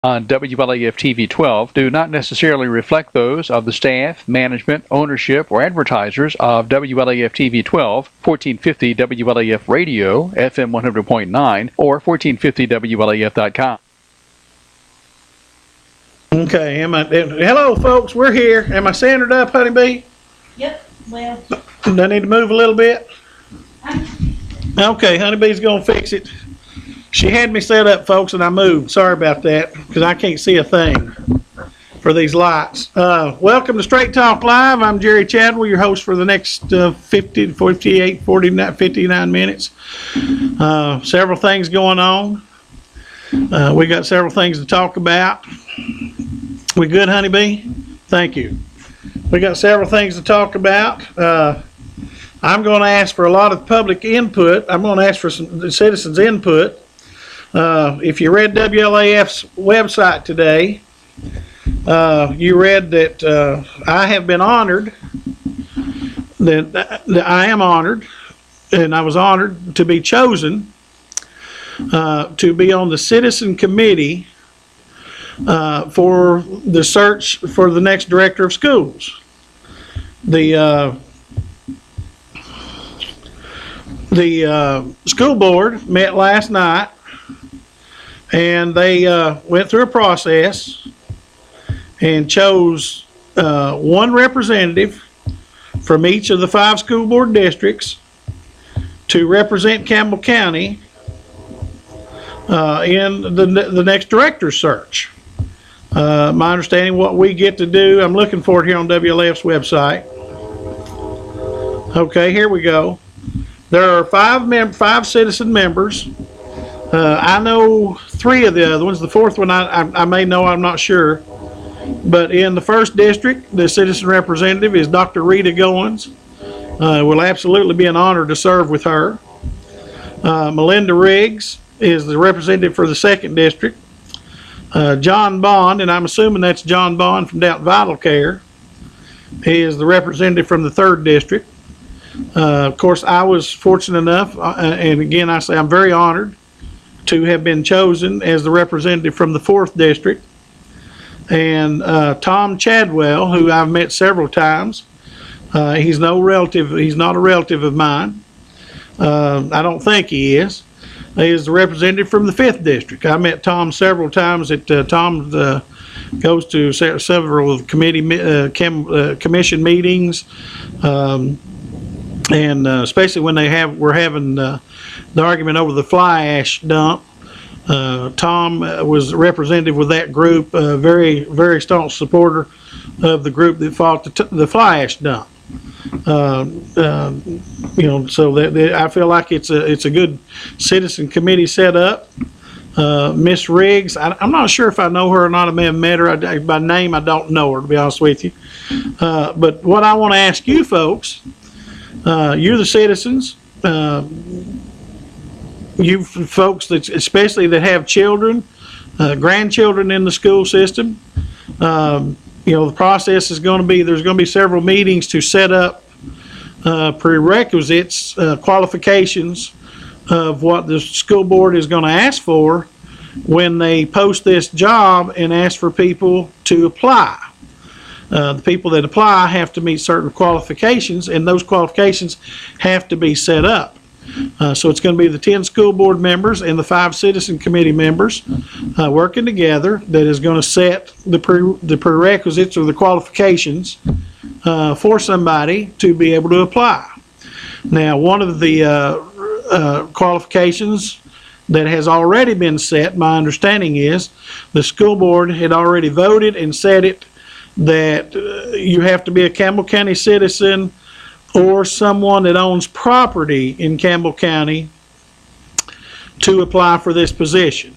on WLAF TV 12 do not necessarily reflect those of the staff, management, ownership, or advertisers of WLAF TV 12, 1450 WLAF Radio, FM 100.9, or 1450WLAF.com. Okay, hello folks, we're here. Am I centered up, honeybee? Yep, well. Do I need to move a little bit? Okay, honeybee's gonna fix it. She had me set up, folks, and I moved. Sorry about that, because I can't see a thing for these lights. Welcome to Straight Talk Live. I'm Jerry Chadwell, your host for the next 50, 48, 49, 59 minutes. Several things going on. We got several things to talk about. We good, honeybee? Thank you. We got several things to talk about. I'm going to ask for a lot of public input. I'm going to ask for some citizens' input. If you read WLAF's website today, you read that I have been honored, that I am honored, and I was honored to be chosen to be on the citizen committee for the search for the next director of schools. The school board met last night, and they went through a process and chose one representative from each of the 5 school board districts to represent Campbell County in the next director's search. My understanding, what we get to do, I'm looking for it here on WLAF's website. Okay, here we go. There are 5 citizen members. I know 3 of the other ones. The 4th one I may know, I'm not sure. But in the 1st district, the citizen representative is Dr. Rita Goins. It will absolutely be an honor to serve with her. Melinda Riggs is the representative for the 2nd district. John Bond, and I'm assuming that's John Bond from Downton Vital Care, he is the representative from the 3rd district. Of course, I was fortunate enough, and again I say I'm very honored to have been chosen as the representative from the 4th district. And Tom Chadwell, who I've met several times, he's no relative, he's not a relative of mine. I don't think he is. He is the representative from the 5th district. I met Tom several times. Tom goes to several commission meetings, and especially when we're having the argument over the fly ash dump. Tom was representative with that group, very, very staunch supporter of the group that fought the fly ash dump. So that I feel like it's a good citizen committee set up. Miss Riggs, I'm not sure if I know her or not. I may have met her by name. I don't know her, to be honest with you. But what I want to ask you folks, you're the citizens. You folks that especially that have children, grandchildren in the school system. The process is going to be, there's going to be several meetings to set up prerequisites, qualifications of what the school board is going to ask for when they post this job and ask for people to apply. The people that apply have to meet certain qualifications, and those qualifications have to be set up. So it's going to be the 10 school board members and the 5 citizen committee members working together that is going to set the prerequisites or the qualifications for somebody to be able to apply. Now, one of the qualifications that has already been set, my understanding is, the school board had already voted and said it, that you have to be a Campbell County citizen or someone that owns property in Campbell County to apply for this position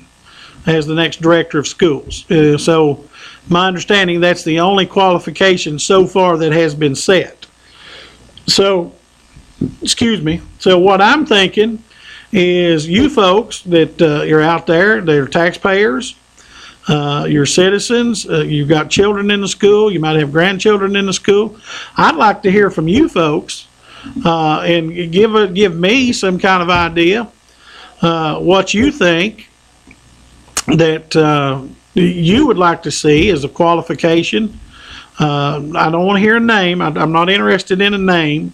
as the next director of schools. So my understanding, that's the only qualification so far that has been set. So, excuse me. So what I'm thinking is you folks that you're out there, they're taxpayers, you're citizens, you've got children in the school, you might have grandchildren in the school. I'd like to hear from you folks and give me some kind of idea what you think that you would like to see as a qualification. I don't want to hear a name. I'm not interested in a name,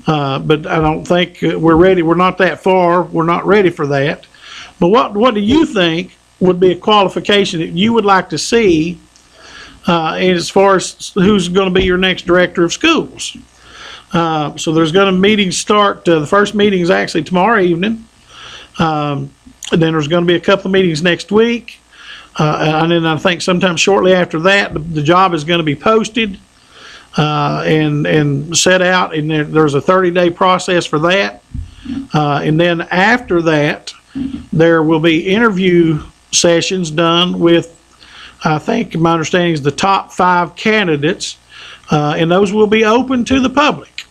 but I don't think we're ready. We're not that far. We're not ready for that. But what do you think would be a qualification that you would like to see as far as who's going to be your next director of schools? So there's going to meetings start. The first meeting is actually tomorrow evening. And then there's going to be a couple of meetings next week. And then I think sometime shortly after that, the job is going to be posted and set out. And there's a 30-day process for that. And then after that, there will be interview sessions done with, I think my understanding is the top 5 candidates, and those will be open to the public.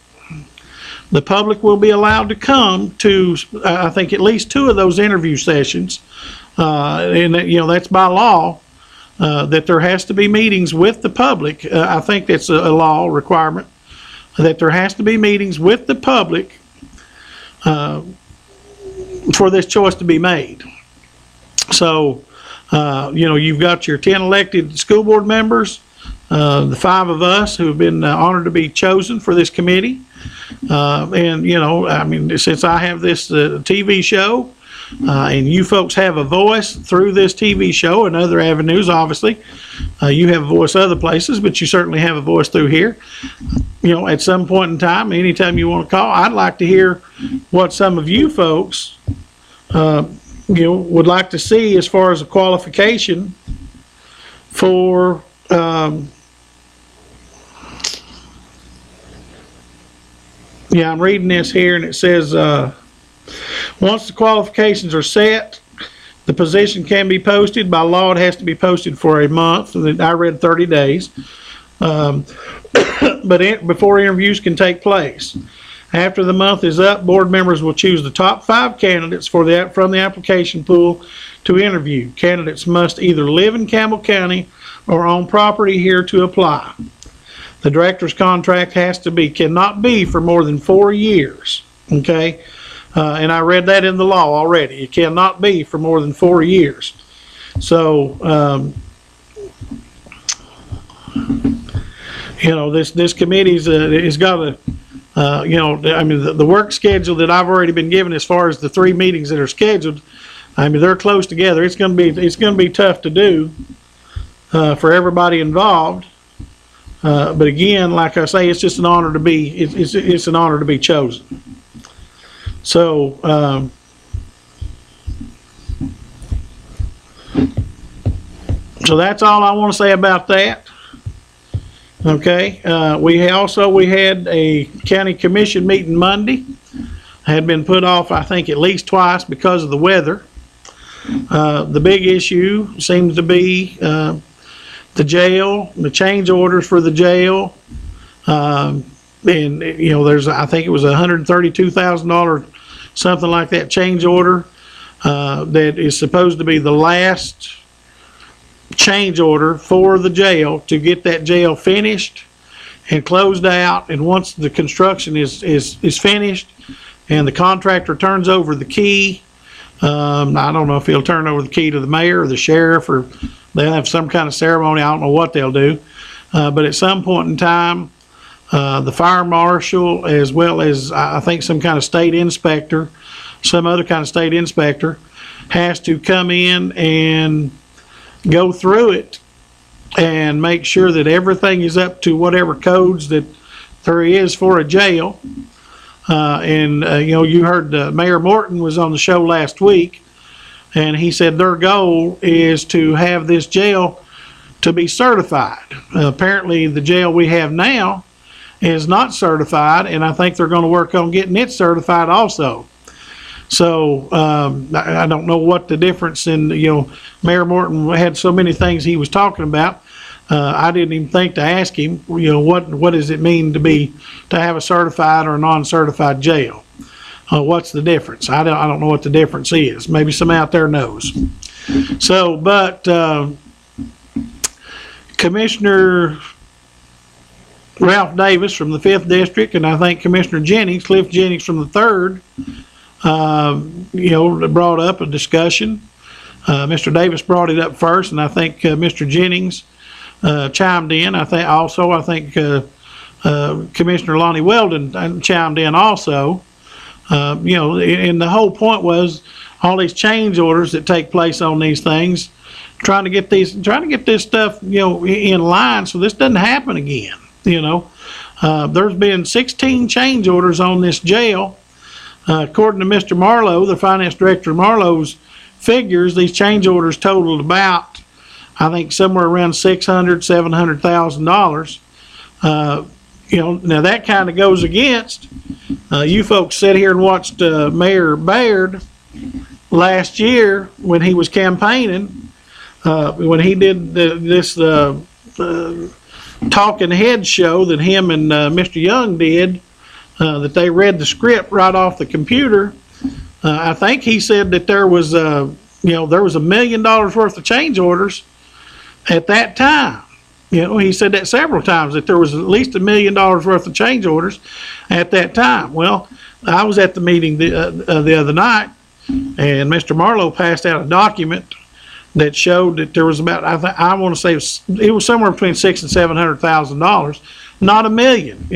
The public will be allowed to come to, I think, at least 2 of those interview sessions, and that's by law, that there has to be meetings with the public. I think that's a law requirement, that there has to be meetings with the public for this choice to be made. So, you've got your 10 elected school board members, the 5 of us who have been honored to be chosen for this committee. Since I have this TV show, and you folks have a voice through this TV show and other avenues, obviously, you have a voice other places, but you certainly have a voice through here. At some point in time, anytime you want to call, I'd like to hear what some of you folks, would like to see as far as a qualification for, I'm reading this here, and it says, once the qualifications are set, the position can be posted. By law, it has to be posted for a month. I read 30 days. But before interviews can take place. After the month is up, board members will choose the top 5 candidates from the application pool to interview. Candidates must either live in Campbell County or own property here to apply. The director's contract cannot be for more than 4 years. Okay? And I read that in the law already. It cannot be for more than 4 years. So, this committee's has got a, the work schedule that I've already been given as far as the 3 meetings that are scheduled. They're close together. It's going to be tough to do for everybody involved. But again, like I say, it's just an honor to be. It's an honor to be chosen. So, so that's all I want to say about that. Okay. We had a county commission meeting Monday. Had been put off, I think, at least twice because of the weather. The big issue seems to be the jail, the change orders for the jail. And there's, I think it was $132,000, something like that, change order that is supposed to be the last change order for the jail to get that jail finished and closed out. And once the construction is finished and the contractor turns over the key, I don't know if he'll turn over the key to the mayor or the sheriff, or they'll have some kind of ceremony. I don't know what they'll do. But at some point in time, the fire marshal, as well as I think some kind of state inspector, some other kind of state inspector, has to come in and go through it and make sure that everything is up to whatever codes that there is for a jail. You heard Mayor Morton was on the show last week, and he said their goal is to have this jail to be certified. Apparently, the jail we have now is not certified, and I think they're going to work on getting it certified also. So I don't know what the difference in, Mayor Morton had so many things he was talking about. I didn't even think to ask him, what does it mean to have a certified or a non-certified jail? What's the difference? I don't know what the difference is. Maybe somebody out there knows. So, but Commissioner Ralph Davis from the 5th District, and I think Commissioner Cliff Jennings from the 3rd, brought up a discussion Mr. Davis brought it up first, and I think Mr. Jennings chimed in. I think Commissioner Lonnie Weldon chimed in also. And the whole point was all these change orders that take place on these things, trying to get this stuff, in line so this doesn't happen again. There's been 16 change orders on this jail. According to Mr. Marlowe, the finance director of Marlowe's figures, these change orders totaled about, I think, somewhere around $700,000. Now that kind of goes against, you folks sat here and watched Mayor Baird last year when he was campaigning, when he did this talking head show that him and Mr. Young did, that they read the script right off the computer. I think he said that there was $1 million worth of change orders at that time. He said that several times, that there was at least $1 million worth of change orders at that time. Well, I was at the meeting the other night, and Mr. Marlowe passed out a document that showed that there was about, I want to say it was somewhere between $600,000 and $700,000, not $1 million.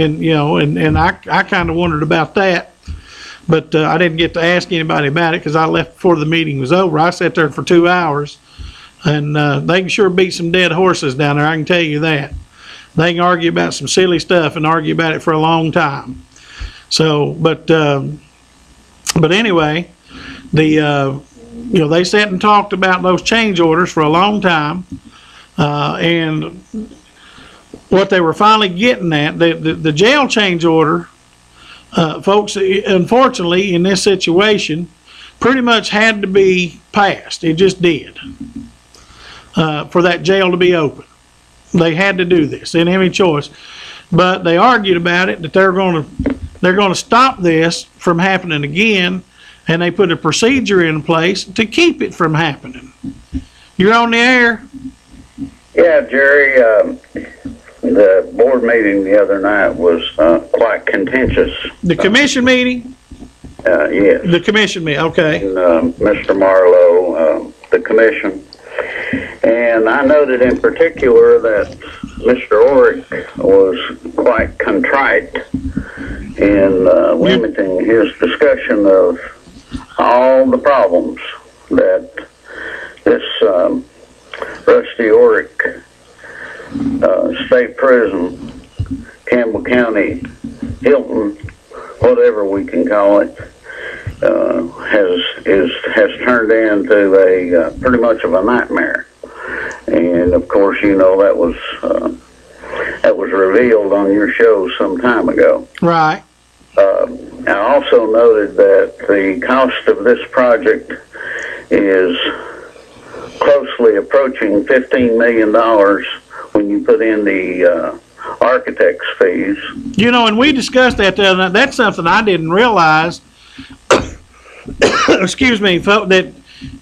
And I kind of wondered about that, but I didn't get to ask anybody about it because I left before the meeting was over. I sat there for 2 hours, and they can sure beat some dead horses down there. I can tell you that. They can argue about some silly stuff and argue about it for a long time. So, but anyway, they sat and talked about those change orders for a long time, and what they were finally getting at, the jail change order, folks, unfortunately, in this situation, pretty much had to be passed. It just did, for that jail to be open. They had to do this. They didn't have any choice. But they argued about it, that they're going to stop this from happening again, and they put a procedure in place to keep it from happening. You're on the air. Yeah, Jerry, the board meeting the other night was quite contentious. The commission meeting? Yes. The commission meeting, okay. And, Mr. Marlowe, the commission. And I noted in particular that Mr. Orrick was quite contrite in limiting his discussion of all the problems that this Rusty Orrick State Prison, Campbell County, Hilton, whatever we can call it, has turned into a pretty much of a nightmare. And of course, that was revealed on your show some time ago. Right. I also noted that the cost of this project is closely approaching $15 million when you put in the architect's fees. And we discussed that the other night. That's something I didn't realize. Excuse me, folks, that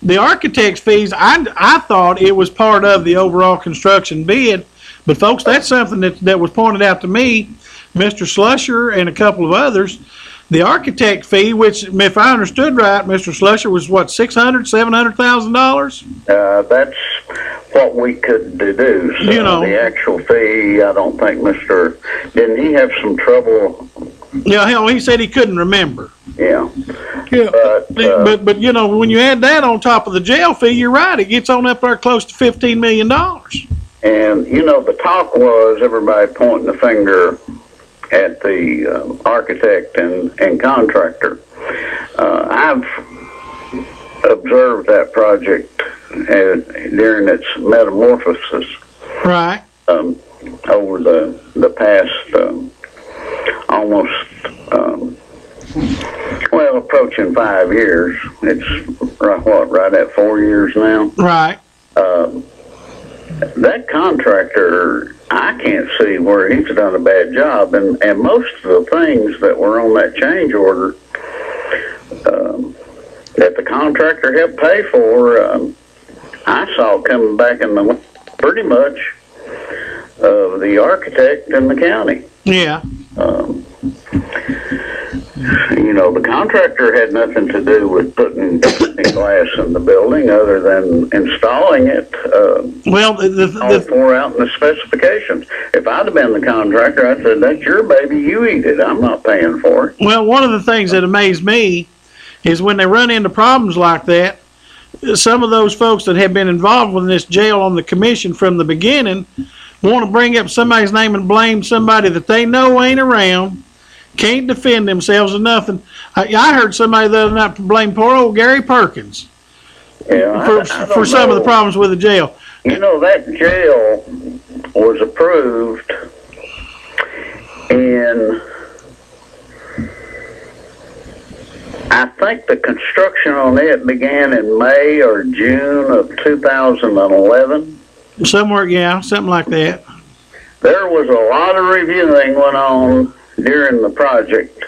the architect's fees, I thought it was part of the overall construction bid, but folks, that's something that was pointed out to me, Mr. Slusher and a couple of others. The architect fee, which, if I understood right, Mr. Slusher, was what, $700,000? That's what we could deduce. The actual fee, I don't think didn't he have some trouble? Yeah, hell, he said he couldn't remember. Yeah. But when you add that on top of the jail fee, you're right, it gets on up there close to $15 million. And, the talk was everybody pointing the finger at the architect and contractor. I've observed that project during its metamorphosis. Right. Over the past almost, approaching 5 years. It's right at 4 years now? Right. That contractor, I can't see where he's done a bad job, and most of the things that were on that change order that the contractor helped pay for, I saw coming back in the pretty much of the architect and the county. Yeah. You know, the contractor had nothing to do with putting glass in the building other than installing it. Well, All four out in the specifications. If I'd have been the contractor, I'd said, that's your baby, you eat it. I'm not paying for it. well, one of the things that amazed me is when they run into problems like that, some of those folks that have been involved with this jail on the commission from the beginning want to bring up somebody's name and blame somebody that they know ain't around, can't defend themselves or nothing. I heard somebody the other night blame poor old Gary Perkins Yeah, for some of the problems with the jail. You know, that jail was approved in, I think the construction on it began in May or June of 2011. Somewhere, yeah, something like that. There was a lot of reviewing went on during the project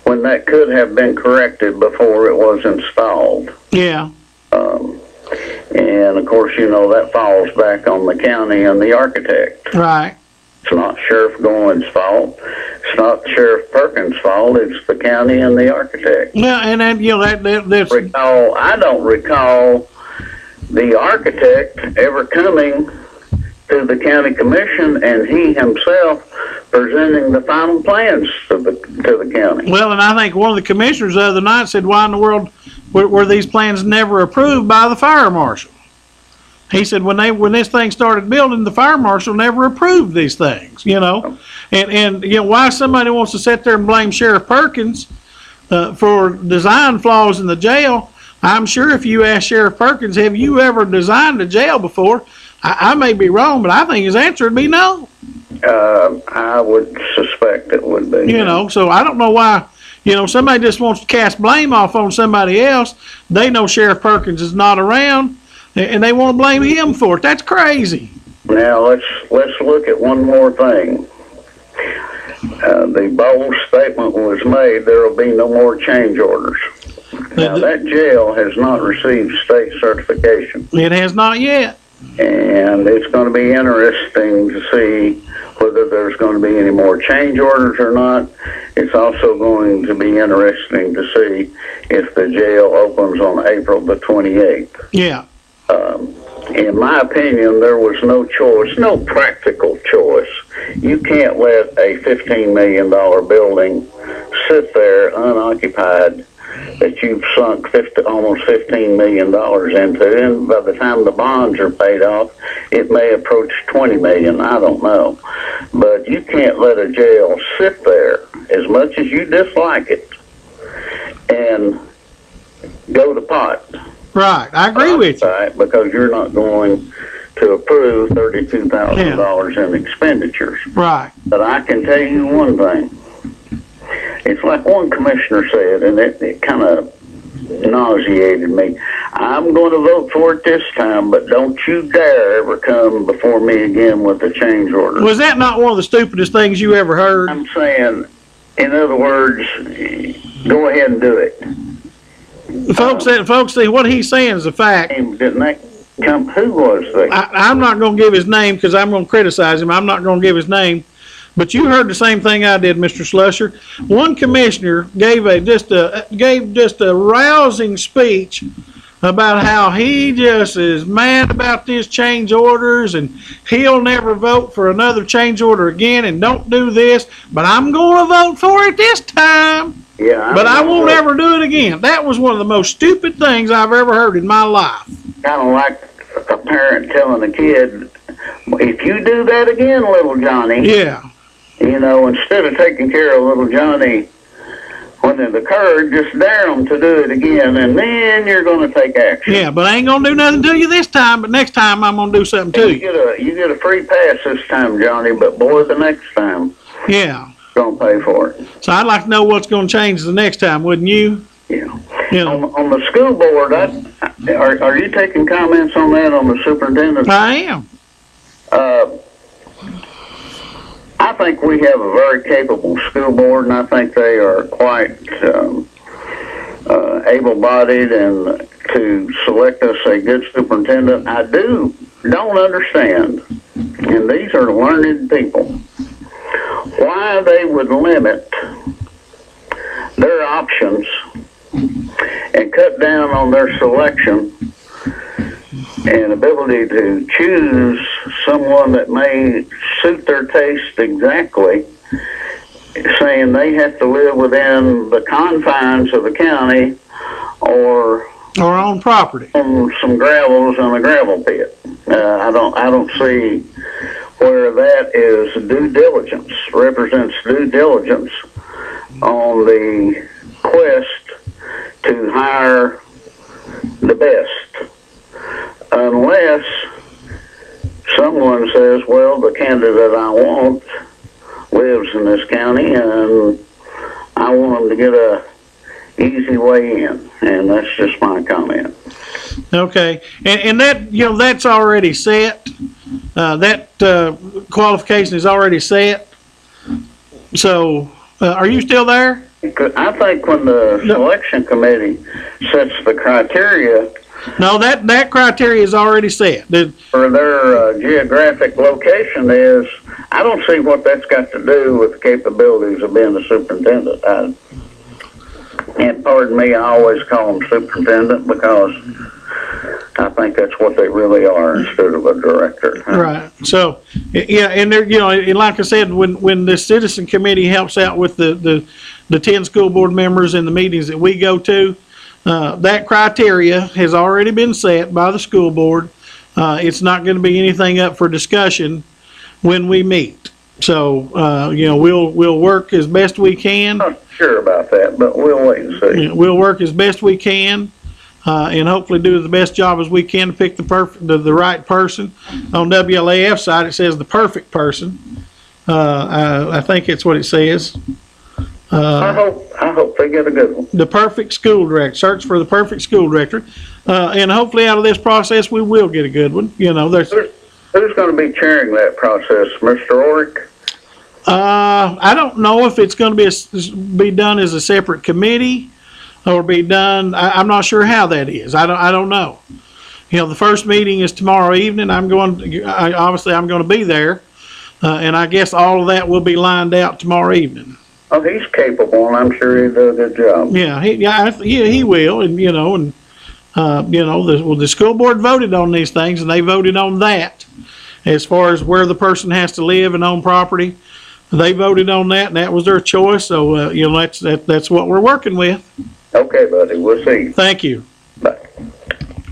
when that could have been corrected before it was installed. Yeah. And of course, you know, that falls back on the county and the architect. Right. It's not Sheriff Goins' fault. It's not Sheriff Perkins' fault. It's the county and the architect. Yeah, and then, you know, that's... I don't recall the architect ever coming to the county commission and he himself presenting the final plans to the county. Well, and I think one of the commissioners the other night said, why in the world were these plans never approved by the fire marshal? He said when this thing started building, the fire marshal never approved these things, you know. And you know, why somebody wants to sit there and blame Sheriff Perkins for design flaws in the jail, I'm sure if you ask Sheriff Perkins, have you ever designed a jail before? I may be wrong, but I think his answer would be no. I would suspect it would be. You know, so I don't know why, you know, somebody just wants to cast blame off on somebody else. They know Sheriff Perkins is not around, and they want to blame him for it. That's crazy. Now, let's look at one more thing. The bold statement was made, there will be no more change orders. Now, that jail has not received state certification. It has not yet. And it's going to be interesting to see whether there's going to be any more change orders or not. It's also going to be interesting to see if the jail opens on April the 28th. Yeah. In my opinion, there was no choice, no practical choice. You can't let a $15 million building sit there unoccupied that you've sunk almost $15 million into, and by the time the bonds are paid off, it may approach $20 million. I don't know. But you can't let a jail sit there, as much as you dislike it, and go to pot. Right. I agree with you. Because you're not going to approve $32,000 in expenditures. Right. But I can tell you one thing. It's like one commissioner said, and it kind of nauseated me. I'm going to vote for it this time, but don't you dare ever come before me again with a change order. Was that not one of the stupidest things you ever heard? I'm saying, in other words, go ahead and do it. Folks, what he's saying is a fact. Didn't that come? Who was that? I'm not going to give his name because I'm going to criticize him. I'm not going to give his name. But you heard the same thing I did, Mr. Slusher. One commissioner gave just a rousing speech about how he just is mad about this change orders and he'll never vote for another change order again and don't do this. But I'm going to vote for it this time. Yeah, but I won't ever do it again. That was one of the most stupid things I've ever heard in my life. Kind of like a parent telling a kid, if you do that again, little Johnny. Yeah. You know, instead of taking care of little Johnny when it occurred, just dare them to do it again, and then you're going to take action. Yeah, but I ain't going to do nothing to you this time, but next time I'm going to do something to you. You get a free pass this time, Johnny, but boy, the next time. Yeah. Going to pay for it. So I'd like to know what's going to change the next time, wouldn't you? Yeah. You know. On the school board, are you taking comments on that on the superintendent? I am. I think we have a very capable school board, and I think they are quite able-bodied and to select us a good superintendent. I don't understand, and these are learned people, why they would limit their options and cut down on their selection and ability to choose someone that may suit their taste exactly, saying they have to live within the confines of the county or on property. on some gravels in a gravel pit. I don't see where that is due diligence, represents due diligence on the quest to hire the best, unless someone says, well, the candidate I want lives in this county and I want them to get a easy way in, and that's just my comment. Okay, and that, you know, that's already set. That qualification is already set. So, are you still there? I think when the selection committee sets the criteria No, that criteria is already set. for their geographic location is, I don't see what that's got to do with the capabilities of being a superintendent. And pardon me, I always call them superintendent because I think that's what they really are instead of a director. Right. So, yeah, and there, you know, and like I said, when the citizen committee helps out with the 10 school board members in the meetings that we go to, that criteria has already been set by the school board. It's not going to be anything up for discussion when we meet. So, you know, we'll work as best we can. I'm not sure about that, but we'll wait and see. We'll work as best we can, and hopefully do the best job as we can to pick the right person. On WLAF side, it says the perfect person. I think it's what it says. I hope they get a good one. The perfect school director. Search for the perfect school director, and hopefully out of this process we will get a good one. You know, there's. Who's going to be chairing that process, Mr. Orick? I don't know if it's going to be done as a separate committee or be done. I'm not sure how that is. I don't know. You know, the first meeting is tomorrow evening. I'm going to be there, and I guess all of that will be lined out tomorrow evening. Oh, he's capable, and I'm sure he'll do a good job. Yeah, he will, and you know, the school board voted on these things, and they voted on that as far as where the person has to live and own property. They voted on that, and that was their choice. So, you know, that's what we're working with. Okay, buddy. We'll see. Thank you. Bye.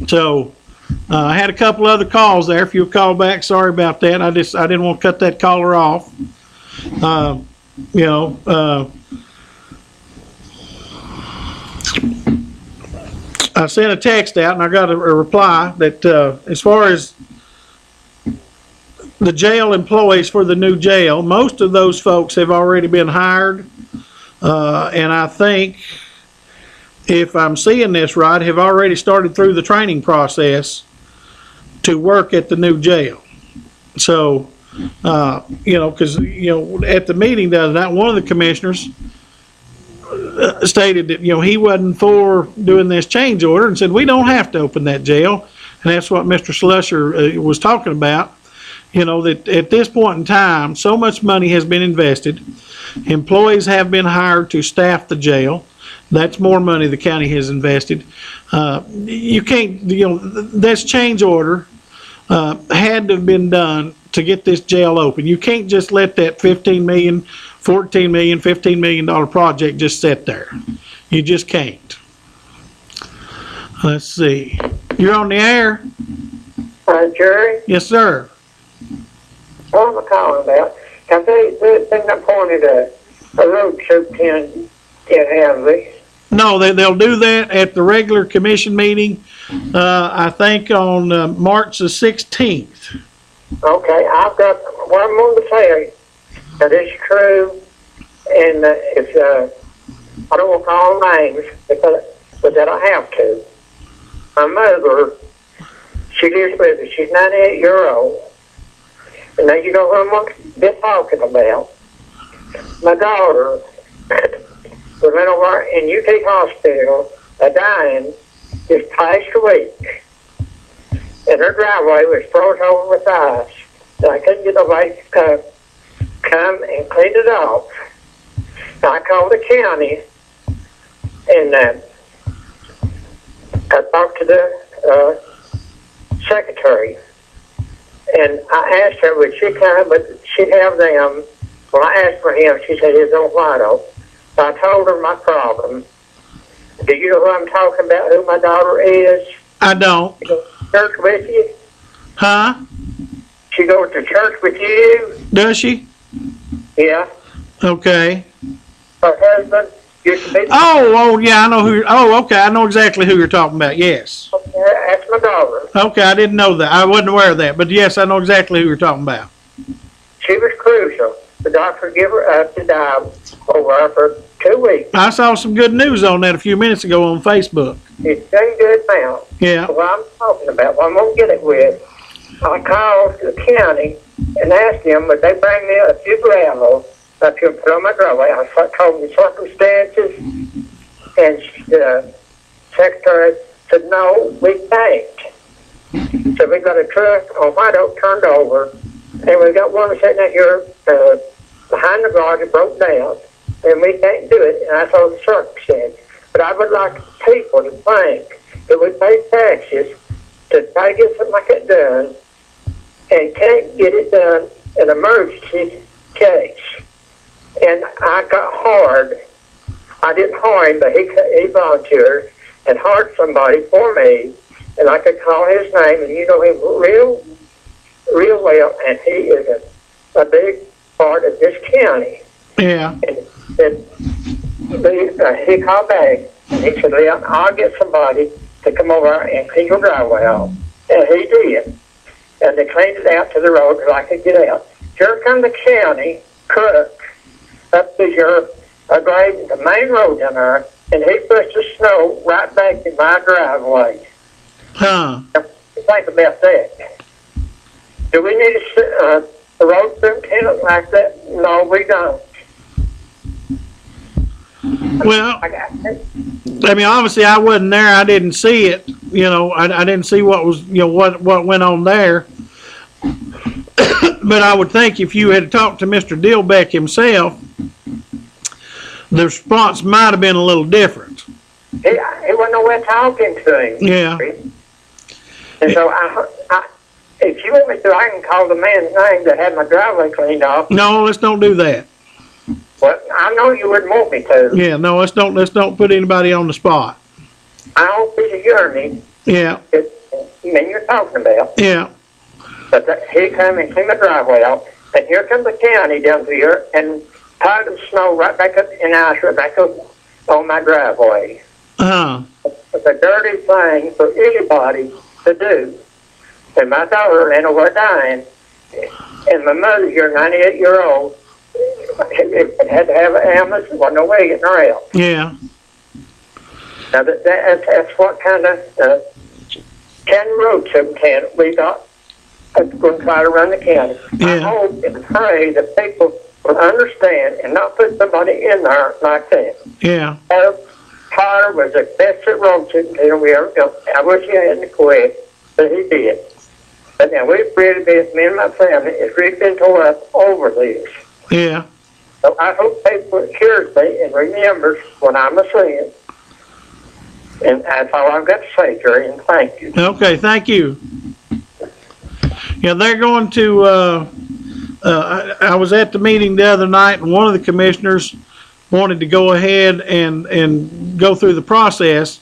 So, I had a couple other calls there. If you'll call back, sorry about that. I didn't want to cut that caller off. You know, I sent a text out and I got a reply that as far as the jail employees for the new jail, most of those folks have already been hired. And I think, if I'm seeing this right, have already started through the training process to work at the new jail. So, you know, because, you know, at the meeting the other night, one of the commissioners stated that, you know, he wasn't for doing this change order and said, we don't have to open that jail. And that's what Mr. Slusher was talking about. You know, that at this point in time, so much money has been invested. Employees have been hired to staff the jail. That's more money the county has invested. You can't, you know, that's change order had to have been done to get this jail open. You can't just let that $15 million, $14 million, $15 million project just sit there. You just can't. Let's see. You're on the air. Jerry, Yes, sir. what am I calling about? Have they appointed a road superintendent yet, have they? No, they'll do that at the regular commission meeting, I think on March the 16th. Okay, I've got what I'm going to say. That is true, and it's I don't want to call names, but that I have to. My mother, she lives with me. She's 98-year-old. And now you know what I'm been talking about. My daughter was in over in UT Hospital, dying this past week. And her driveway was frozen over with ice. And I couldn't get nobody to come and clean it off. So I called the county, And I talked to the secretary, and I asked her, would she have them? Well, I asked for him. She said he's on Whitehall. So I told her my problem. Do you know who I'm talking about? Who my daughter is? I don't. She goes to church with you? Huh? She goes to church with you? Does she? Yeah. Okay. Her husband used to be. Oh, yeah, I know who. Oh, okay, I know exactly who you're talking about. Yes. That's my daughter. Okay, I didn't know that. I wasn't aware of that, but yes, I know exactly who you're talking about. She was crucial. The doctor gave her up to die over her for 2 weeks. I saw some good news on that a few minutes ago on Facebook. She's doing good now. Yeah. What I'm talking about, what I'm going to get it with, I called the county and asked them, would they bring me a few gravel up here and put on my driveway. I told them the circumstances, and the secretary said, no, we can't. So we got a truck on White Oak turned over, and we got one sitting out here behind the garage that broke down, and we can't do it. And I told the circumstances. But I would like people to think that we pay taxes to try to get something like that done, and can't get it done in an emergency case. And I got hard. I didn't hire him, but he volunteered and hired somebody for me, and I could call his name, and you know him real well, and he is a big part of this county. Yeah. And he called back, and he said, Leon, I'll get somebody to come over and clean your driveway out. And he did. And they cleaned it out to the road so I could get out. Here come the county cook up to your grade, the main road down there, and he pushed the snow right back in my driveway. Huh. Think about that. Do we need a road superintendent like that? No, we don't. Well, I I mean, obviously I wasn't there. I didn't see it. You know, I didn't see what was, you know, what went on there. But I would think if you had talked to Mr. Dilbeck himself, the response might have been a little different. He wasn't nowhere talking to him. Yeah. And so if you want me to, I can call the man's name that had my driveway cleaned off. No, let's don't do that. Well, I know you wouldn't want me to. Yeah, no, let's don't put anybody on the spot. I don't think it's yearning. Yeah, You're talking about. yeah, But he come and cleaned my driveway out, and here comes the county down here and piled the snow right back up and ice right back up on my driveway. It's a dirty thing for anybody to do. And my daughter and over dying, and my mother here, 98-year-old, had to have an ambulance. There wasn't no way getting her out. yeah, Now that's what kind of county road superintendent we got. That's going to try to run the county. I Yeah. hope and pray that people will understand and not put somebody in there like that. yeah, Tyler was the best road superintendent we ever got. I wish he hadn't quit, but he did. But now we've really been, me and my family, has really been tore up over this. yeah. So I hope people hears me and remembers what I'm saying. And that's all I've got to say, Jerry, and thank you. Okay, thank you. Yeah, they're going to, I was at the meeting the other night, and one of the commissioners wanted to go ahead and go through the process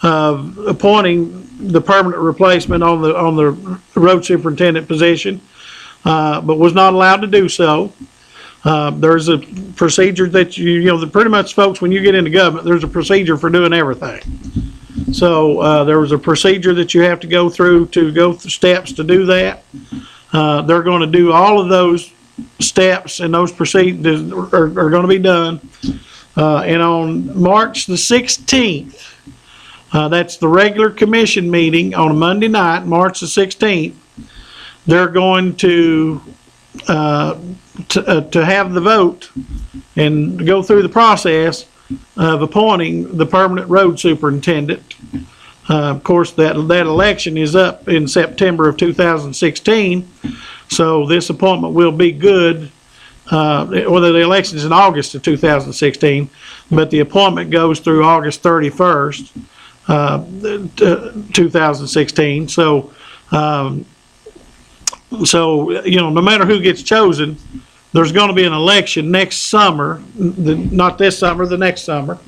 of appointing the permanent replacement on the road superintendent position, but was not allowed to do so. There's a procedure that you know, pretty much folks, when you get into government, there's a procedure for doing everything. So, there was a procedure that you have to go through steps to do that. They're going to do all of those steps, and those procedures are going to be done. And on March the 16th, that's the regular commission meeting on a Monday night, March the 16th, they're going to have the vote and go through the process of appointing the permanent road superintendent. Of course, that election is up in September of 2016, so this appointment will be good well, the election is in August of 2016, but the appointment goes through August 31st, 2016. So, no matter who gets chosen, there's going to be an election next summer, not this summer, the next summer,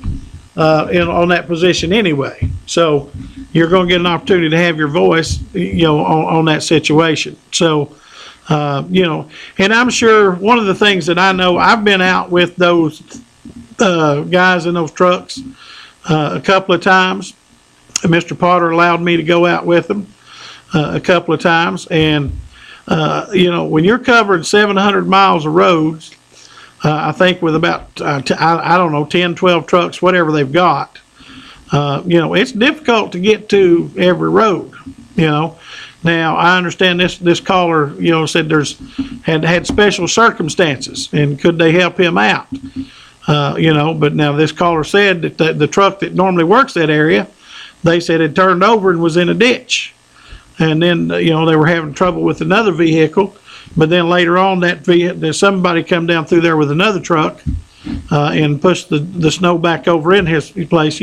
on that position anyway. So you're going to get an opportunity to have your voice, on that situation. So, and I'm sure one of the things that I know, I've been out with those guys in those trucks a couple of times. Mr. Potter allowed me to go out with them a couple of times. And, when you're covering 700 miles of roads, I think with about, I don't know, 10, 12 trucks, whatever they've got, it's difficult to get to every road, Now, I understand this caller, said had special circumstances, and could they help him out? But now this caller said that the truck that normally works that area, they said had turned over and was in a ditch. And then, they were having trouble with another vehicle. But then later on, somebody come down through there with another truck and pushed the snow back over in his place.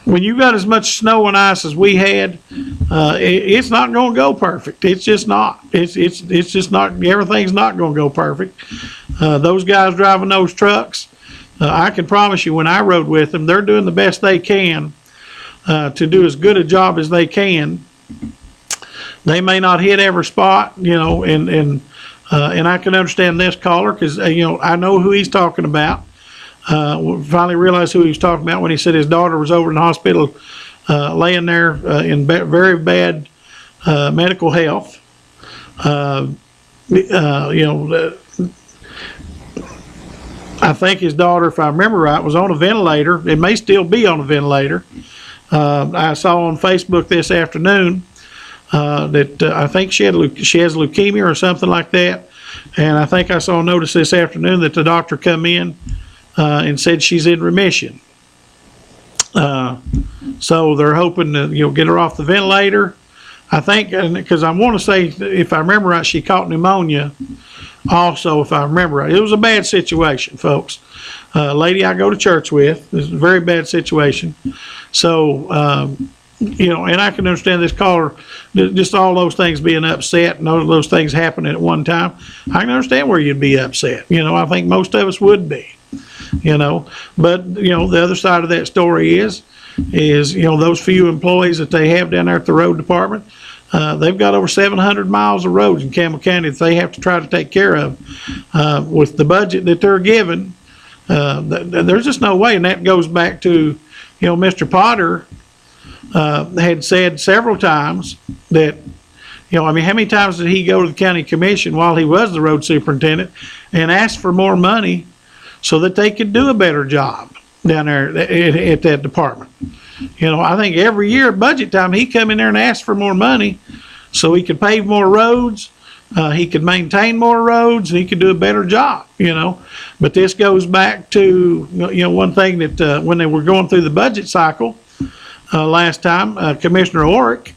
When you got as much snow and ice as we had, it's not going to go perfect. It's just not. It's just not. Everything's not going to go perfect. Those guys driving those trucks, I can promise you, when I rode with them, they're doing the best they can to do as good a job as they can. They may not hit every spot, and I can understand this caller because I know who he's talking about. Finally realized who he was talking about when he said his daughter was over in the hospital, laying there in very bad medical health. I think his daughter, if I remember right, was on a ventilator. It may still be on a ventilator. I saw on Facebook this afternoon that I think she has leukemia or something like that. And I think I saw a notice this afternoon that the doctor come in and said she's in remission. So they're hoping to get her off the ventilator. I think, because I want to say, if I remember right, she caught pneumonia also, if I remember right. It was a bad situation, folks. Lady I go to church with, it was a very bad situation. So, and I can understand this caller, just all those things being upset and all those things happening at one time. I can understand where you'd be upset. I think most of us would be. But the other side of that story is those few employees that they have down there at the road department, they've got over 700 miles of roads in Campbell County that they have to try to take care of. With the budget that they're given, there's just no way. And that goes back to, Mr. Potter had said several times that, how many times did he go to the county commission while he was the road superintendent and ask for more money so that they could do a better job down there at that department? I think every year at budget time, he come in there and asked for more money so he could pave more roads, he could maintain more roads, and he could do a better job, But this goes back to, one thing that when they were going through the budget cycle last time, Commissioner Orrick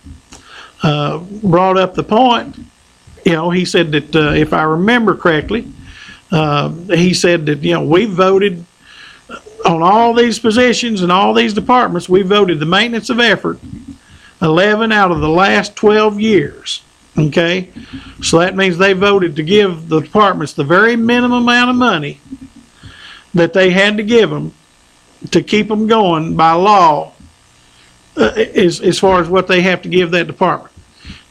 brought up the point. He said that if I remember correctly, he said that, we voted on all these positions and all these departments. We voted the maintenance of effort 11 out of the last 12 years. Okay, so that means they voted to give the departments the very minimum amount of money that they had to give them to keep them going by law, as far as what they have to give that department.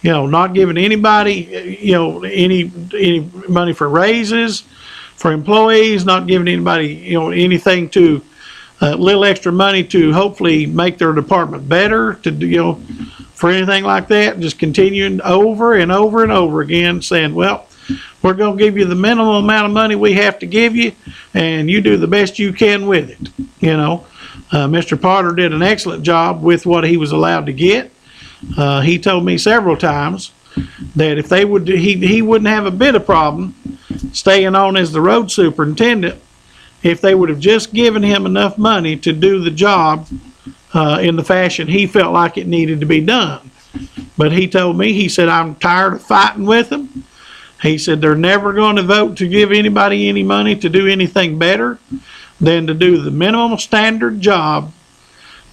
Not giving anybody, any money for raises for employees, not giving anybody, anything to little extra money to hopefully make their department better, to for anything like that. Just continuing over and over and over again, saying, well, we're going to give you the minimum amount of money we have to give you, and you do the best you can with it. Mr. Potter did an excellent job with what he was allowed to get. He told me several times that if they would, he wouldn't have a bit of problem staying on as the road superintendent if they would have just given him enough money to do the job in the fashion he felt like it needed to be done. But he told me, he said, I'm tired of fighting with them. He said, they're never going to vote to give anybody any money to do anything better than to do the minimum standard job.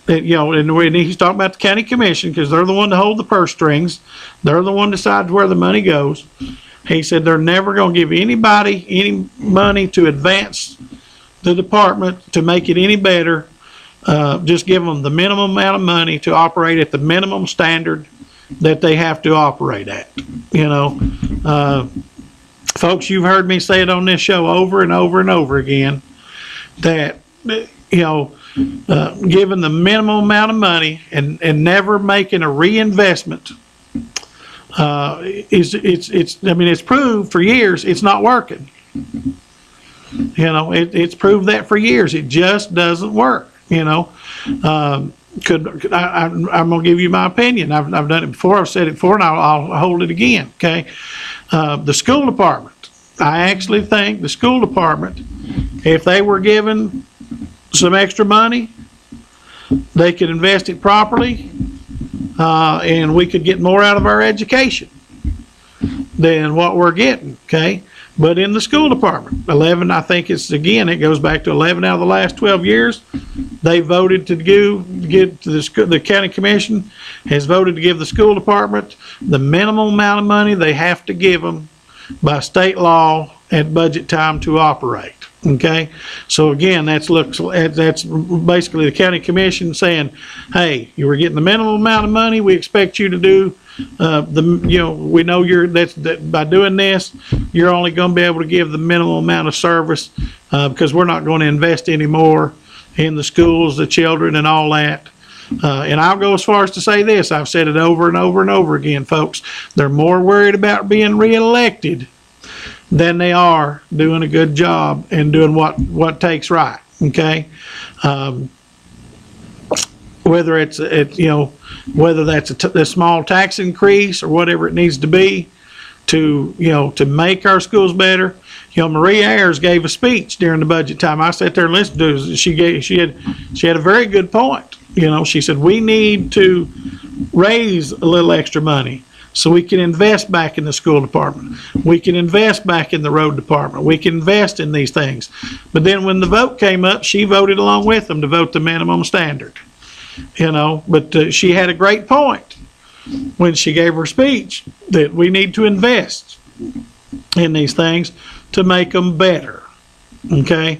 That, you know, and he's talking about the county commission, because they're the one to hold the purse strings. They're the one that decides where the money goes. He said they're never going to give anybody any money to advance the department, to make it any better. Just give them the minimum amount of money to operate at the minimum standard that they have to operate at. You know, folks, you've heard me say it on this show over and over and over again, that, you know, giving the minimum amount of money and never making a reinvestment, it's proved for years it's not working. You know, it's proved that for years. It just doesn't work, you know. I'm gonna give you my opinion. I've done it before, I've said it before, and I'll hold it again, okay? The school department, I actually think the school department, if they were given some extra money, they could invest it properly, and we could get more out of our education than what we're getting, okay? But in the school department, 11, I think it's, again, it goes back to 11 out of the last 12 years, they voted to give to the county commission has voted to give the school department the minimum amount of money they have to give them by state law at budget time to operate. Okay, so again, that's basically the county commission saying, hey, you were getting the minimum amount of money. We expect you to do we know that by doing this, you're only going to be able to give the minimum amount of service, because we're not going to invest any more in the schools, the children, and all that. And I'll go as far as to say this. I've said it over and over and over again, folks. They're more worried about being reelected than they are doing a good job and doing what takes right. Okay, whether it's whether that's a small tax increase or whatever it needs to be to make our schools better. Maria Ayers gave a speech during the budget time. I sat there and listened to her. She had a very good point. She said we need to raise a little extra money so we can invest back in the school department. We can invest back in the road department. We can invest in these things. But then when the vote came up, she voted along with them to vote the minimum standard. But she had a great point when she gave her speech that we need to invest in these things to make them better. Okay?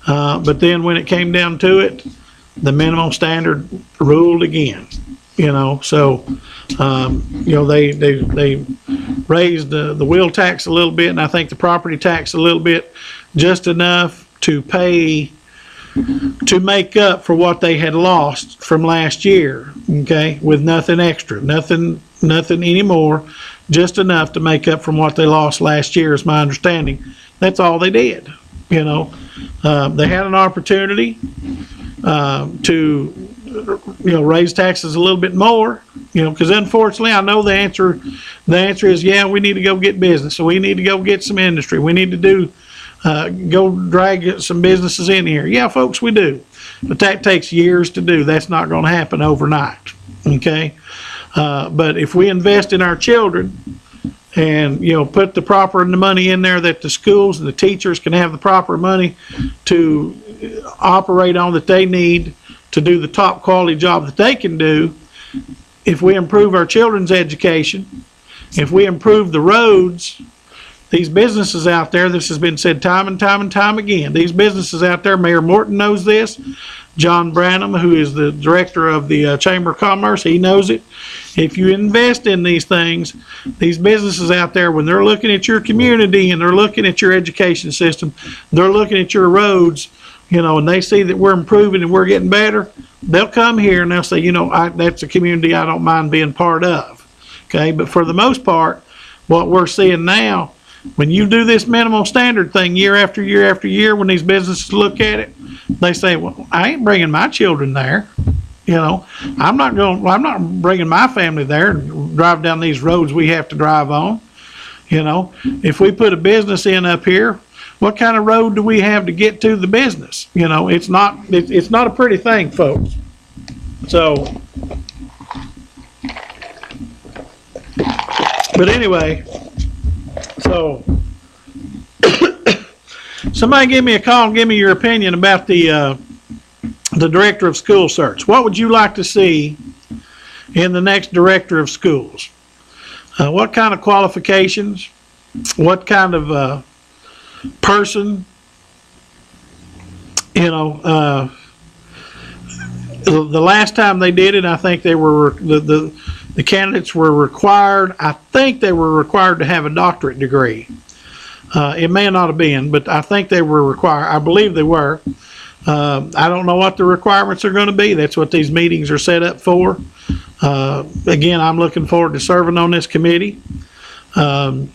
But then when it came down to it, the minimum standard ruled again. So they raised the wheel tax a little bit, and I think the property tax a little bit, just enough to make up for what they had lost from last year. Okay, with nothing extra, nothing anymore, just enough to make up from what they lost last year, is my understanding. That's all they did. They had an opportunity to raise taxes a little bit more, because unfortunately I know the answer is, yeah, we need to go get business. So we need to go get some industry. We need to go drag some businesses in here. Yeah, folks, we do. But that takes years to do. That's not going to happen overnight. Okay. But if we invest in our children and, put the proper money in there that the schools and the teachers can have the proper money to operate on that they need to do the top quality job that they can do, if we improve our children's education, if we improve the roads, these businesses out there, this has been said time and time and time again, these businesses out there, Mayor Morton knows this, John Branham, who is the director of the Chamber of Commerce, he knows it. If you invest in these things, these businesses out there, when they're looking at your community and they're looking at your education system, they're looking at your roads, and they see that we're improving and we're getting better, they'll come here and they'll say, that's a community I don't mind being part of. Okay, but for the most part, what we're seeing now, when you do this minimum standard thing year after year after year, when these businesses look at it, they say, well, I ain't bringing my children there. I'm not bringing my family there and drive down these roads we have to drive on. If we put a business in up here, what kind of road do we have to get to the business? It's not a pretty thing, folks. So But anyway, so somebody give me a call and give me your opinion about the director of school search. What would you like to see in the next director of schools? What kind of qualifications? What kind of person? You know, the last time they did it, I think they were the candidates were required. I think they were required to have a doctorate degree. It may not have been, but I think they were required. I believe they were. I don't know what the requirements are going to be. That's what these meetings are set up for. Again, I'm looking forward to serving on this committee. And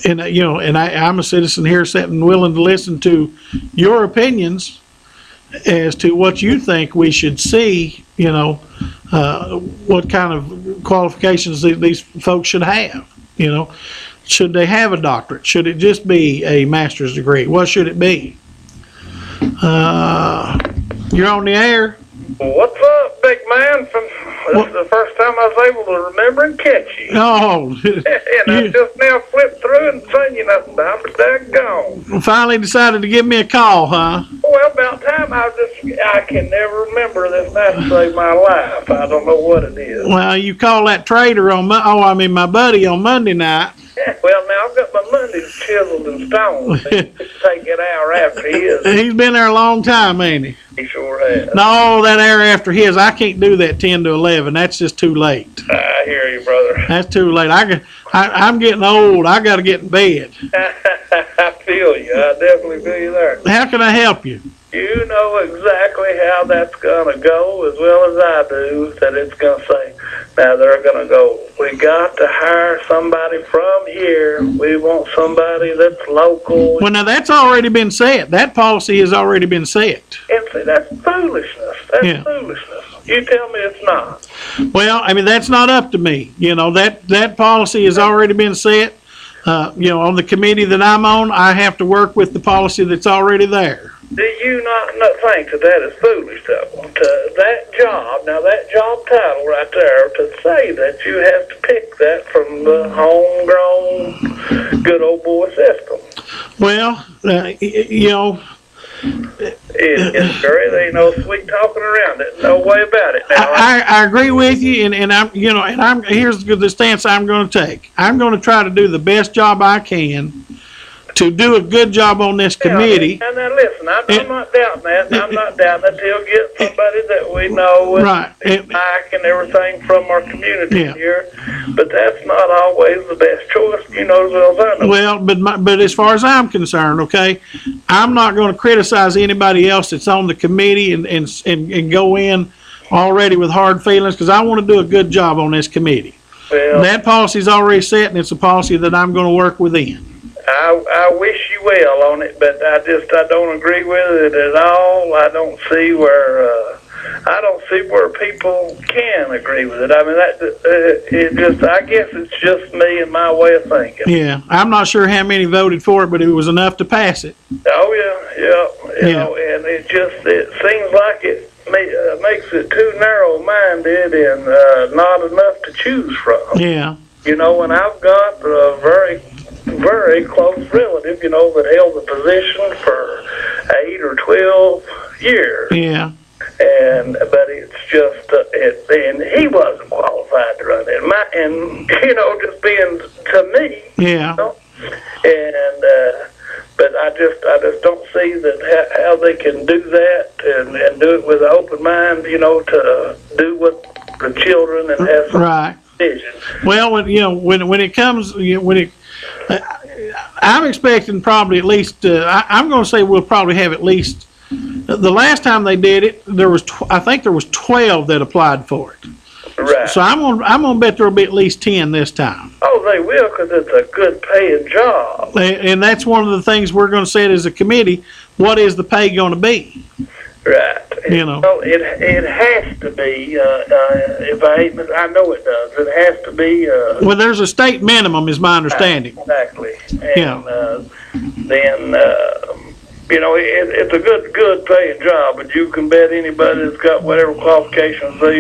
you know, and I'm a citizen here, sitting willing to listen to your opinions as to what you think we should see. You know, what kind of qualifications these folks should have. You know, should they have a doctorate? Should it just be a master's degree? What should it be? You're on the air. What's up, big man? This is the first time I was able to remember and catch you. Oh, And I just now flipped through and seen you nothing down, but daggone. finally decided to give me a call, huh? Well, about time. I can never remember this night to save my life. I don't know what it is. Well, you call that trader on my buddy on Monday night. Well, now I've got my Mondays chiseled in stone. So you can take an hour after his. He's been there a long time, ain't he? He sure has. No, that hour after his, I can't do that 10 to 11. That's just too late. I hear you, brother. That's too late. I'm getting old. I got to get in bed. I feel you. I definitely feel you there. How can I help you? You know exactly how that's going to go as well as I do, that it's going to say, now they're going to go, we got to hire somebody from here. We want somebody that's local. Well, now that's already been set. That policy has already been set. And see, that's foolishness. That's Yeah. foolishness. You tell me it's not. Well, I mean, that's not up to me. You know, that policy has already been set. You know, on the committee that I'm on, I have to work with the policy that's already there. Do you not think that is foolish, though? To that job, now that job title right there, to say that you have to pick that from the homegrown good old boy system. Well, you know, It's great. There ain't no sweet talking around it. No way about it. Now, I agree with you, and I'm, you know, and here's the stance I'm going to take. I'm going to try to do the best job I can to do a good job on this committee. Now listen, I'm not doubting that. I'm not doubting that he'll get somebody that we know and Right. like and everything from our community Yeah. here. But that's not always the best choice, you know, as well as I know. Well, but as far as I'm concerned, okay, I'm not going to criticize anybody else that's on the committee and go in already with hard feelings, because I want to do a good job on this committee. Well, That policy's already set, and it's a policy that I'm going to work within. I wish you well on it, but I don't agree with it at all. I don't see where people can agree with it. I mean, I guess it's just me and my way of thinking. Yeah, I'm not sure how many voted for it, but it was enough to pass it. Oh yeah. You know, and it seems like it makes it too narrow-minded and not enough to choose from. Yeah. You know, and I've got a very, very close relative, you know, that held the position for 8 or 12 years. Yeah. But it's just, and he wasn't qualified to run it. And you know, just being to me, Yeah. you know, but I just don't see that how they can do that and do it with an open mind, you know, to do what the children and have some Right. vision. Well, when it comes, I'm expecting probably at least. I'm going to say we'll probably have at least. The last time they did it, I think there was 12 that applied for it. Right. So I'm gonna bet there'll be at least 10 this time. Oh, they will, because it's a good paying job. And that's one of the things we're going to set as a committee. What is the pay going to be? Right. You know. Well, it has to be. I know it does. It has to be. Well, there's a state minimum, is my understanding. Exactly. And Yeah. Then you know, it's a good paying job, but you can bet anybody that's got whatever qualifications they,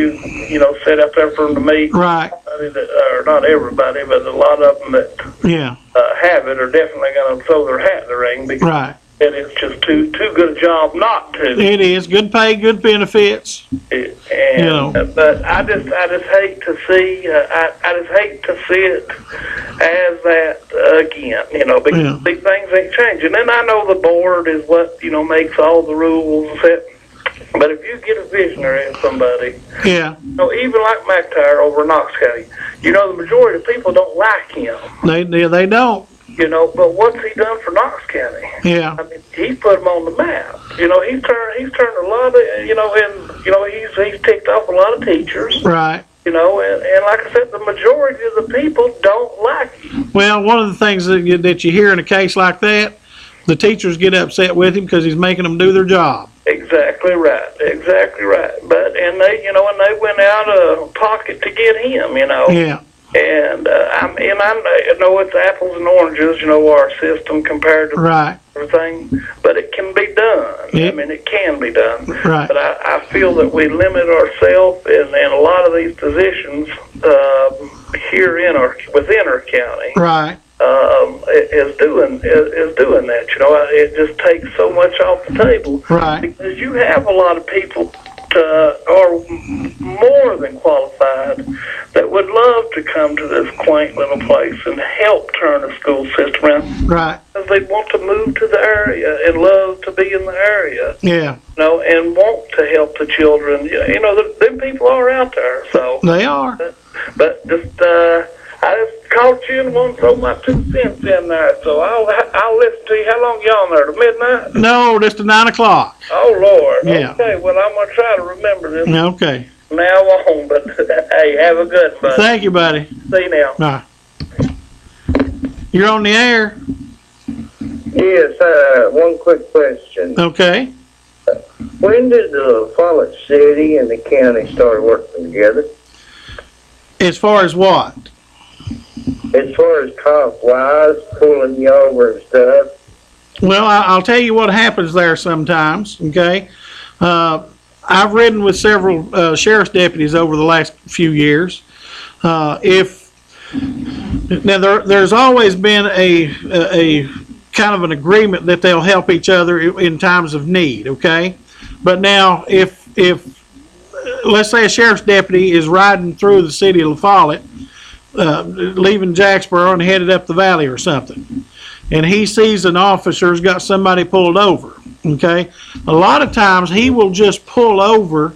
you know, set up there for them to meet. Right. everybody that, or not everybody, but a lot of them that Yeah, have it are definitely going to throw their hat in the ring because right. it's just too good a job not to. It is good pay, good benefits. And Yeah. but I just hate to see I just hate to see it as that again, because Yeah. these things ain't changing. And I know the board is what makes all the rules set. But if you get a visionary in somebody, Yeah, even like McTire over in Knox County, the majority of people don't like him. they don't. But what's he done for Knox County? Yeah, I mean, he put them on the map. He's turned a lot of, he's ticked off a lot of teachers. right. And like I said, the majority of the people don't like him. Well, one of the things that you hear in a case like that, the teachers get upset with him because he's making them do their job. Exactly right. But and they went out of pocket to get him. Yeah, And I know it's apples and oranges. Our system compared to right. everything, but it can be done. Yeah. I mean, it can be done. Right. But I feel that we limit ourselves in a lot of these positions here within our county. Right. Is doing that. It just takes so much off the table. Right. Because you have a lot of people are more than qualified that would love to come to this quaint little place and help turn the school system around. Right. Because they want to move to the area and love to be in the area, Yeah, and want to help the children. Them people are out there. So, they are. but just I just caught you and want to throw my 2 cents in there. So I'll listen to you. How long you on there? To midnight? No, just at 9 o'clock. Oh Lord. Yeah. Okay. Well, I'm gonna try to remember this Okay. from now on. But hey, have a good one. Thank you, buddy. See you now. Bye. You're on the air. Yes, one quick question. Okay. When did the Follett City and the county start working together? As far as what? As far as comp-wise, pulling you over and stuff? Well, I'll tell you what happens there sometimes, okay? I've ridden with several sheriff's deputies over the last few years. There's always been a kind of an agreement that they'll help each other in times of need, okay? But now, if let's say a sheriff's deputy is riding through the city of La Follette, leaving Jacksboro and headed up the valley or something, and he sees an officer's got somebody pulled over, okay? A lot of times he will just pull over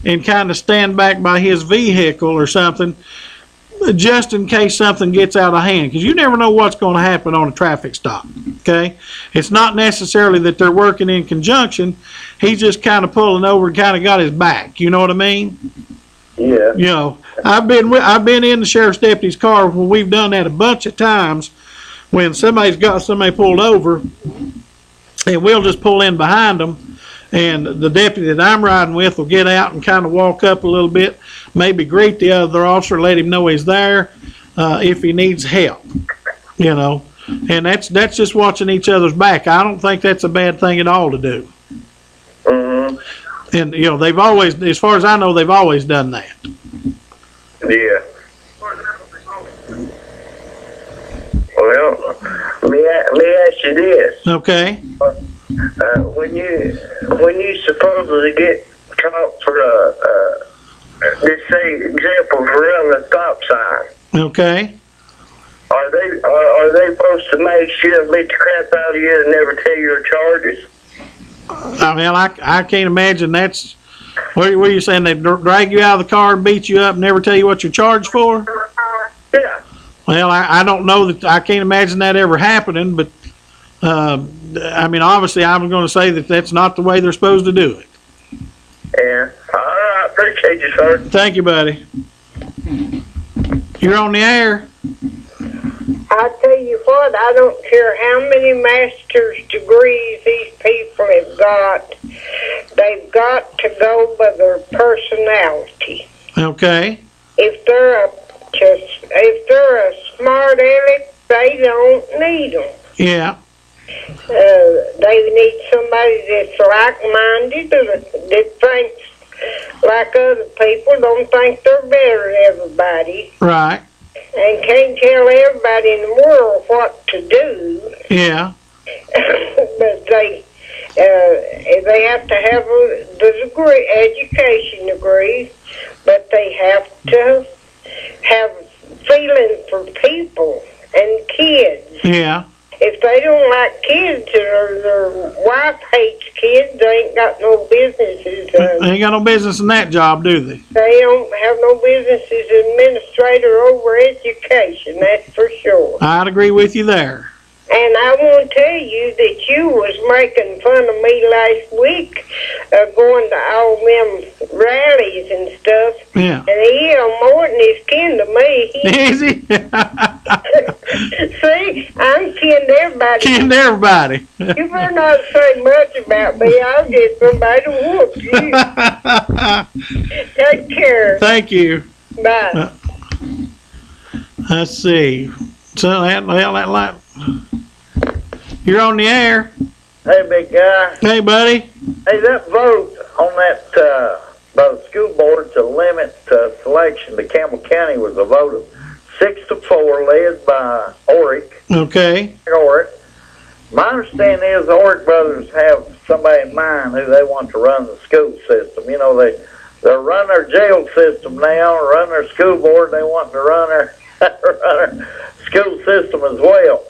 and kind of stand back by his vehicle or something just in case something gets out of hand, because you never know what's going to happen on a traffic stop, okay? It's not necessarily that they're working in conjunction. He's just kind of pulling over and kind of got his back, you know what I mean? Yeah. I've been in the sheriff's deputy's car when we've done that a bunch of times when somebody's got somebody pulled over, and we'll just pull in behind them, and the deputy that I'm riding with will get out and kind of walk up a little bit, maybe greet the other officer, let him know he's there if he needs help, and that's just watching each other's back. I don't think that's a bad thing at all to do. Mm-hmm. And they've always, as far as I know, they've always done that. Yeah. Well, let me ask you this. Okay. When you supposedly get caught for let's say example for running a stop sign. Okay. Are they supposed to make sure and beat the crap out of you and never tell your charges? I can't imagine that's. What are you saying? They drag you out of the car and beat you up and never tell you what you're charged for? Yeah. Well, I don't know that. I can't imagine that ever happening. But obviously, I'm going to say that that's not the way they're supposed to do it. Yeah. All right. Appreciate you, sir. Thank you, buddy. You're on the air. I tell you what, I don't care how many master's degrees these people have got. They've got to go by their personality. Okay. If they're a smart aleck, they don't need them. Yeah. They need somebody that's like-minded or that thinks like other people, don't think they're better than everybody, Right. and can't tell everybody in the world what to do. Yeah. But they have to have the degree, education degree, but they have to have feeling for people and kids. Yeah. If they don't like kids or their wife hates kids, they ain't got no businesses. They ain't got no business in that job, do they? They don't have no business as administrator over education, that's for sure. I'd agree with you there. And I want to tell you that you was making fun of me last week, going to all them rallies and stuff. Yeah. And he more than his kin to me. Is he? See, I'm kin to everybody. Kidding everybody. You better not say much about me. I'll get somebody to whoop you. Take care. Thank you. Bye. Let's see. So you're on the air. Hey, big guy. Hey, buddy. Hey, that vote on that by the school board to limit selection to Campbell County was a vote of 6-4, led by Oric. Okay. My understanding is the Oric brothers have somebody in mind who they want to run the school system. You know, they run their jail system now, run their school board. They want to run their school system as well.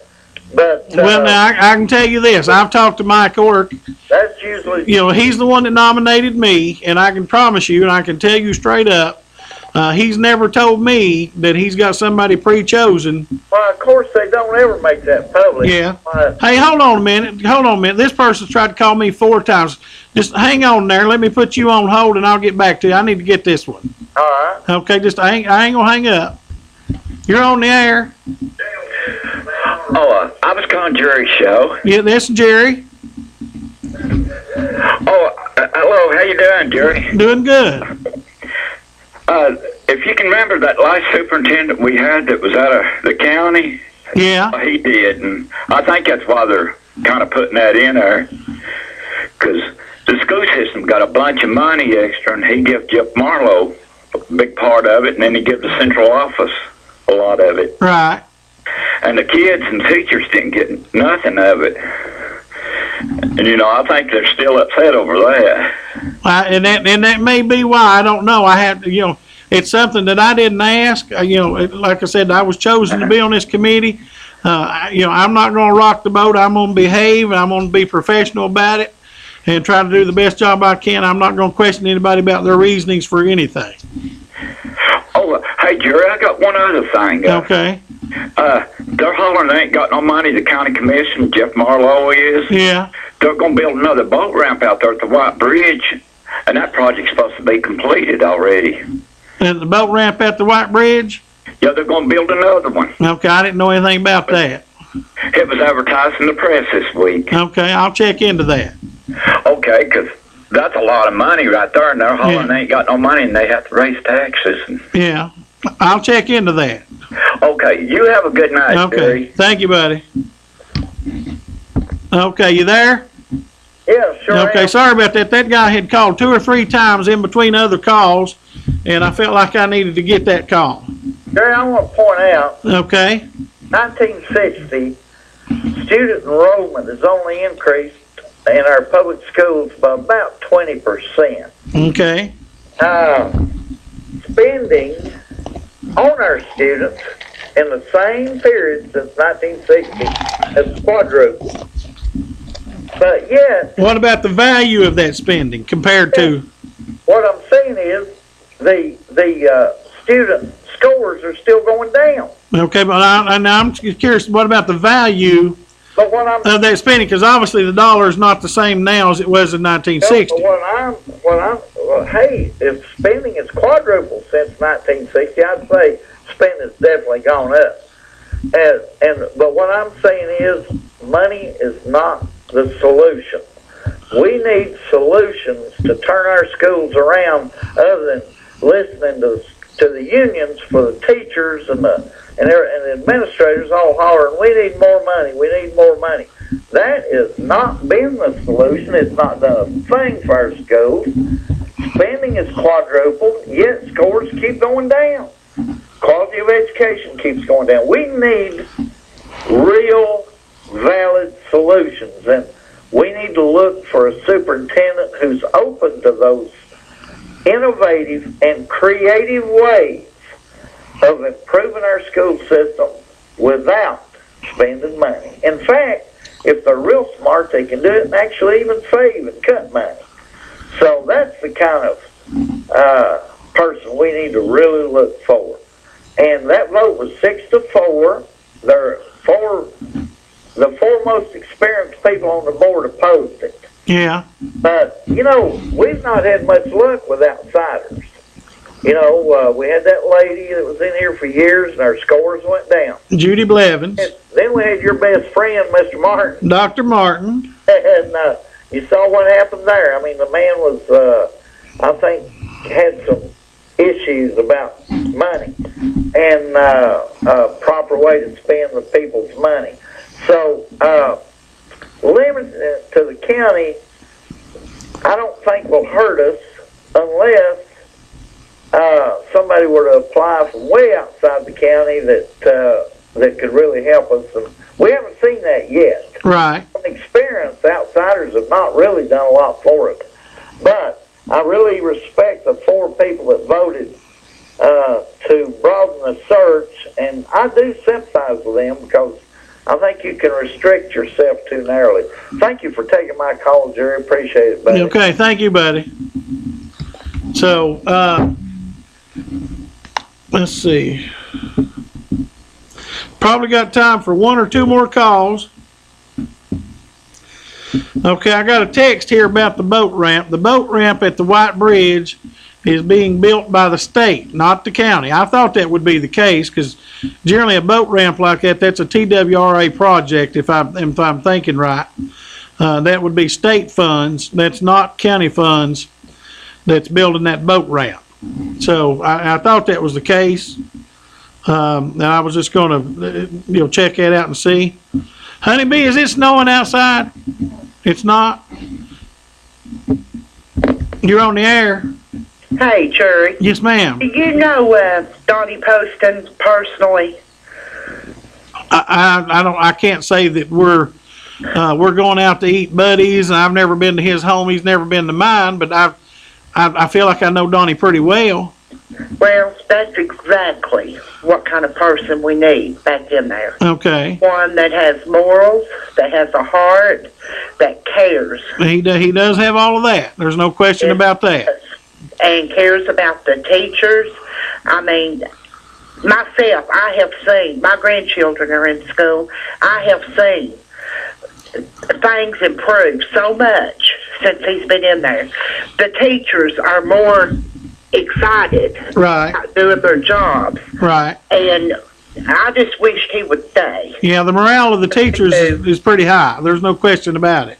But Well, now I can tell you this. I've talked to Mike Oric. that's usually He's the one that nominated me, and I can promise you, and I can tell you straight up, he's never told me that he's got somebody pre-chosen. well. Of course, they don't ever make that public. Yeah. Hey, hold on a minute. This person's tried to call me 4 times. Just hang on there. Let me put you on hold, and I'll get back to you. I need to get this one. All right. Okay, I ain't gonna hang up. You're on the air. Oh, I was calling Jerry's show. Yeah, this is Jerry. Oh, hello. How you doing, Jerry? Doing good. If you can remember that last superintendent we had that was out of the county, Yeah. he did, and I think that's why they're kind of putting that in there, because the school system got a bunch of money extra, and he gave Jeff Marlowe a big part of it, and then he gave the central office a lot of it. Right. And the kids and teachers didn't get nothing of it. And, I think they're still upset over that. And that may be why. I don't know. I have to, it's something that I didn't ask. Like I said, I was chosen to be on this committee. I'm not going to rock the boat. I'm going to behave, and I'm going to be professional about it and try to do the best job I can. I'm not going to question anybody about their reasonings for anything. Oh, hey, Jerry, I got one other thing. Okay. They're hollering they ain't got no money, the county commission, Jeff Marlowe is. Yeah. They're going to build another boat ramp out there at the White Bridge, and that project's supposed to be completed already. And the boat ramp at the White Bridge? Yeah, they're going to build another one. Okay, I didn't know anything about that. It was advertised in the press this week. Okay, I'll check into that. Okay, because that's a lot of money right there, and they're hollering they ain't got no money, and they have to raise taxes. Yeah, I'll check into that. Okay, you have a good night, Okay, Jerry. thank you, buddy. Okay, you there? Yeah, sure. Okay, am. sorry about that. That guy had called 2 or 3 times in between other calls, and I felt like I needed to get that call. Jerry, I want to point out, Okay, 1960, student enrollment has only increased in our public schools by about 20%. okay, Spending on our students in the same period since 1960 has quadrupled. But yet, what about the value of that spending compared to? what I'm saying is the student scores are still going down. Okay, but I'm curious, what about the value But what I'm of that spending? Because obviously the dollar is not the same now as it was in 1960. hey, if spending is quadrupled since 1960, I'd say spending's definitely gone up. But what I'm saying is money is not the solution. We need solutions to turn our schools around other than listening to the unions for the teachers and the administrators all hollering, we need more money, we need more money. That has not been the solution. It's not done a thing for our schools. spending is quadrupled, yet scores keep going down. Quality of education keeps going down. We need real, valid solutions, and we need to look for a superintendent who's open to those innovative and creative ways of improving our school system without spending money. In fact, if they're real smart, they can do it and actually even save and cut money. So that's the kind of person we need to really look for. And that vote was 6-4. The four most experienced people on the board opposed it. Yeah. But, we've not had much luck with outsiders. We had that lady that was in here for years, and our scores went down. Judy Blevins. And then we had your best friend, Mr. Martin. Dr. Martin. And you saw what happened there. I mean, the man was, I think, had some issues about money and a proper way to spend the people's money. So, limiting it to the county, I don't think will hurt us unless somebody were to apply from way outside the county that could really help us. And we haven't seen that yet. Right. From experience, outsiders have not really done a lot for it. But I really respect the 4 people that voted to broaden the search, and I do sympathize with them because I think you can restrict yourself too narrowly. Thank you for taking my call, Jerry. Appreciate it, buddy. Okay, thank you, buddy. So, let's see. Probably got time for 1 or 2 more calls. Okay, I got a text here about the boat ramp. The boat ramp at the White Bridge is being built by the state, not the county. I thought that would be the case because generally a boat ramp like that's a TWRA project, if I'm thinking right. That would be state funds. That's not county funds that's building that boat ramp. So I thought that was the case. And I was just going to check that out and see. Honeybee, is it snowing outside? It's not? You're on the air. Hey, Jerry. Yes, ma'am. Do you know Donnie Poston personally? I can't say that we're going out to eat buddies, and I've never been to his home. He's never been to mine, but I feel like I know Donnie pretty well. Well, that's exactly what kind of person we need back in there. Okay. One that has morals, that has a heart, that cares. He does have all of that. There's no question about that. And cares about the teachers. I mean, myself, I have seen, my grandchildren are in school, I have seen things improve so much since he's been in there. The teachers are more excited about doing their jobs. Right. And I just wished he would stay. Yeah, the morale of the teachers is pretty high. There's no question about it.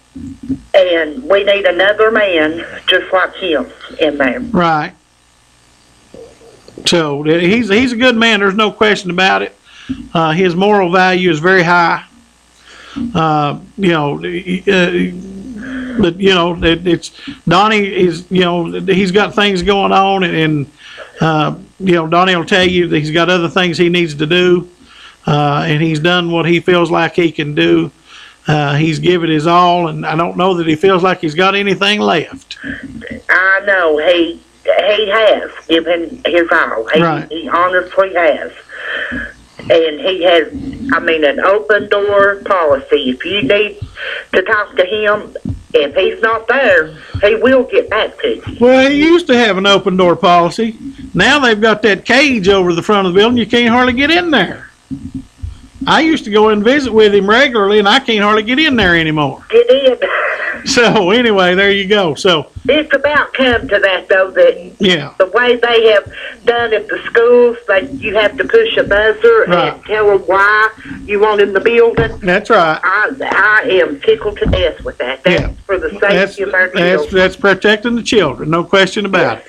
And we need another man just like him in there. Right. So he's a good man. There's no question about it. His moral value is very high. But it's Donnie is he's got things going on, and Donnie will tell you that he's got other things he needs to do, and he's done what he feels like he can do. He's given his all, and I don't know that he feels like he's got anything left. I know he has given his all. He honestly has. And he has, an open door policy. If you need to talk to him, if he's not there, he will get back to you. Well, he used to have an open door policy. Now they've got that cage over the front of the building. You can't hardly get in there. I used to go and visit with him regularly, and I can't hardly get in there anymore. Get in. So anyway, there you go. So it's about come to that, though, that the way they have done at the schools, you have to push a buzzer and tell them why you want in the building. That's right. I am tickled to death with that. That's for the safety of our children. That's protecting the children, no question about it.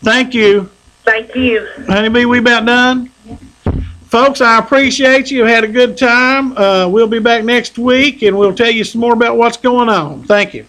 Thank you. Thank you. Honeybee, we about done? Folks, I appreciate you. Had a good time. We'll be back next week, and we'll tell you some more about what's going on. Thank you.